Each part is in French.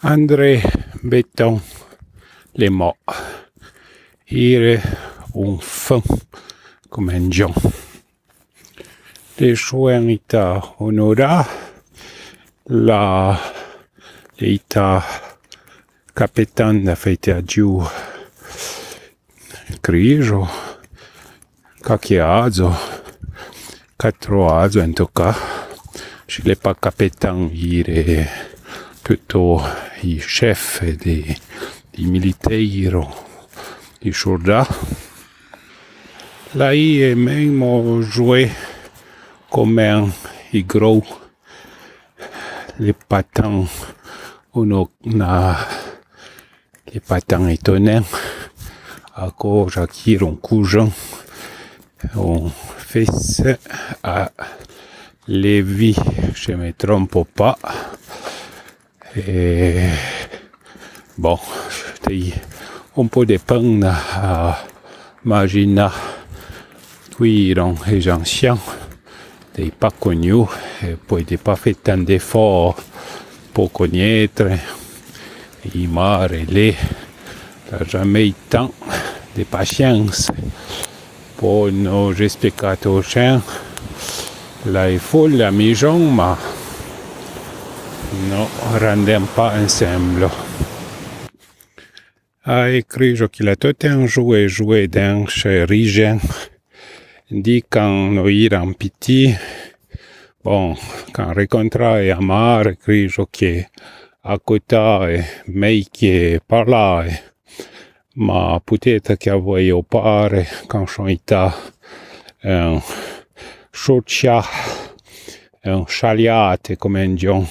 André Béton les morts. Ire un fin come un John. Le shuenita onora la leita capitan da fete a giù grigio cacchiazo catroazo in tocca je l'ai pas capitan ire plutôt i chef di militari di soldat là è même joué comme un gros les patins on a les patins étonnants à cause j'acquire un cousin on fait ça à Lévis je me trompe pas et bon c'était un peu de peine à imaginer oui donc les anciens n'étaient pas connus et puis n'étaient pas fait tant d'efforts pour connaître il m'a relé n'a jamais eu tant de patience pour nous expliquer aux gens là il faut la maison mais non rendons pas ensemble a écrit qu'il a tout un joué dans chez Rigen dit quand nous irons petit bon quand rencontra et amar écrit que à côté mais qui par là ma peut-être qu'il avait au part quand on était un chocha un chaliat comme un John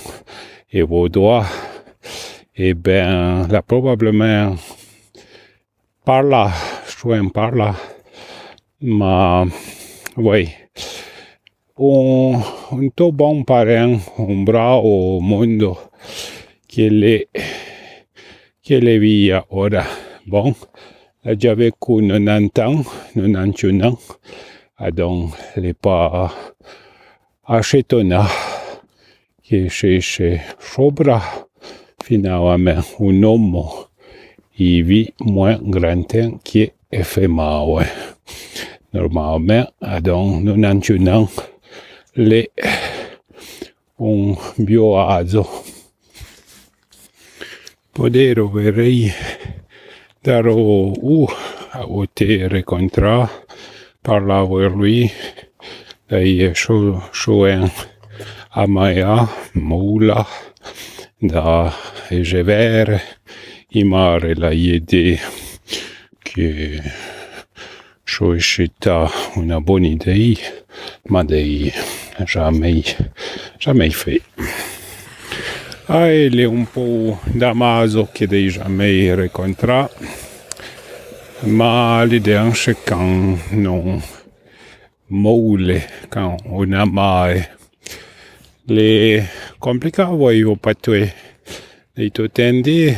et vaudois et ben là probablement par là je par là mais oui un tout bon parent un bras au monde che le via ora bon là j'avais 90 ans 91 ans donc les pas achetonna che chez Sobra finalement un homme il vit moins grand temps que FMA normalement donc 91 ans les un bioazo poter verrei darò a te rencontra parla avec lui dai shoen amaya moula da Egever il m'a relayé che c'est une bonne idée mais jamais fait il est un peu d'amazo che dei jamais rencontra ma l'idée c'est quand non moule quand on a mai les compliqué voglio pas tuer dei totendi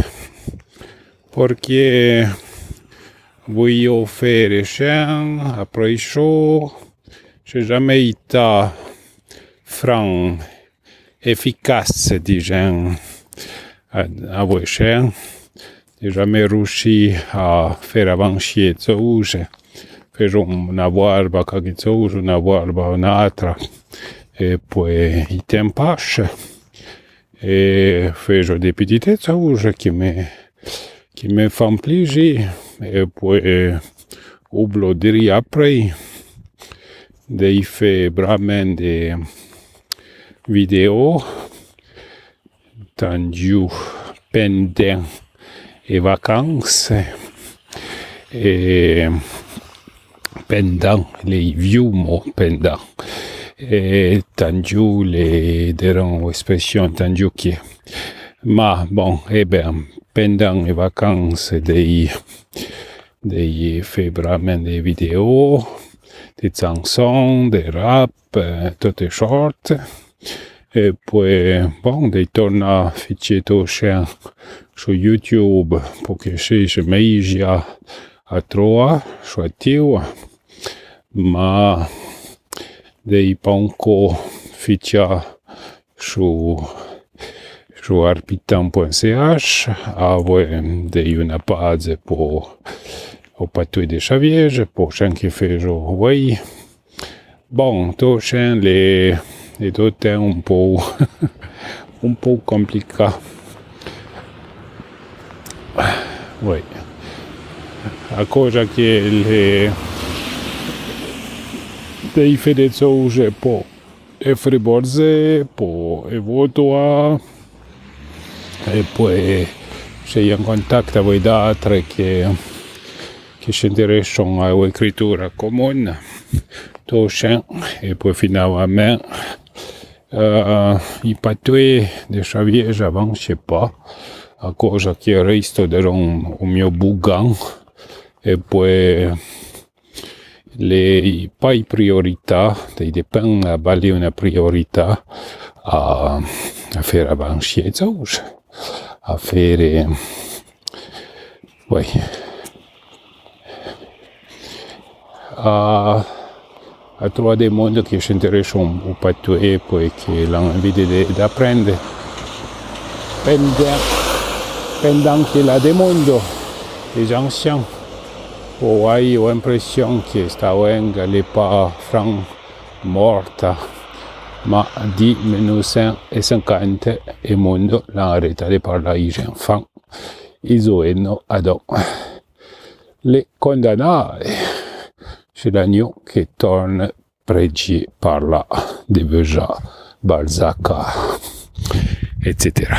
perché voglio faire chien après chaud j'ai jamais été franc efficace disons à voi chien j'ai jamais réussi à faire avancer chose faire una barba chose una barba un'altra et puis il t'empêche et faire des petites choses qui me font plaisir et puis oublier après de faire vraiment des vidéos tendues pendant les vacances et pendant les vieux pendant et tendues les dernières expressions tendues qui mais bon et bien pendant les vacances des fait vraiment des vidéos des chansons des rap toutes short et puis bon des tournes à fichier chien sur YouTube pour que je m'aille à trois choisir mais des pas encore fichier sur su arpitan.ch avoi de una base o patui de Xavier, po anche fejo wei. Bon, to chen le tot è un po' un po' complicato. Oui. A cosa che le dei fedezoge po e friborze po e voto a e poi c'è in contatto con altri che si interessano a scrittura comune tosce e poi finalmente i patui di Xavier avant je sais pas a cosa che resto da un mio bugan e poi le poi priorità dei dipende a vale una priorità a fare avanti a fare a trovare dei mondi che si interessano un po' più e poi che hanno voglia di apprendere pendant che la del mondo les anciens o hai l'impressione che sta venga le pas franc morta ma di 1950 il mondo l'ha arrêté di parlare ai enfants ils ont adon le condannati c'è l'agneau che torna pregi parla di Béja, Balzac, etc.